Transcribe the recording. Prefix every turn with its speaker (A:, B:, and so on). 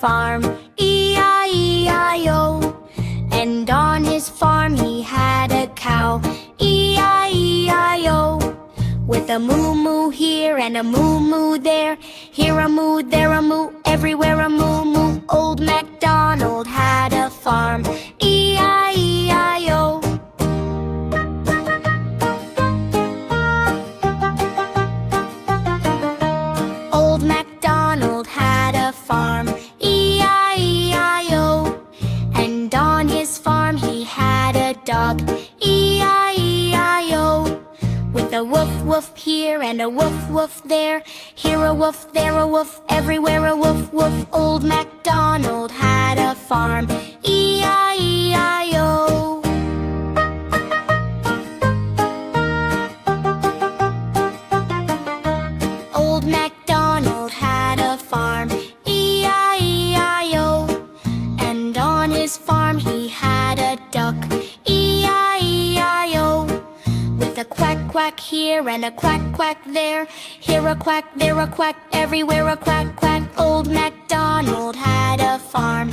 A: farm, E-I-E-I-O. And on his farm he had a cow, E-I-E-I-O. With a moo-moo here and a moo-moo there, here a moo, there a moo, everywhere a moo-moo. Old MacDonald had a farm, E-I-E-I-O. Old MacDonald had a farm, E-I-E-I-O. And on his farm he had a dog, E-I-E-I-O. With a woof woof here and a woof woof there, here a woof, there a woof, everywhere a woof woof. Old MacDonald had a farm, E-I-E-I-O. Old MacDonald had a farm, E-I-E-I-O. And on his farm he had a duck, E-I-E-I-O. With a quack quack here and a quack quack there, here a quack, there a quack, everywhere a quack quack. Old MacDonald had a farm,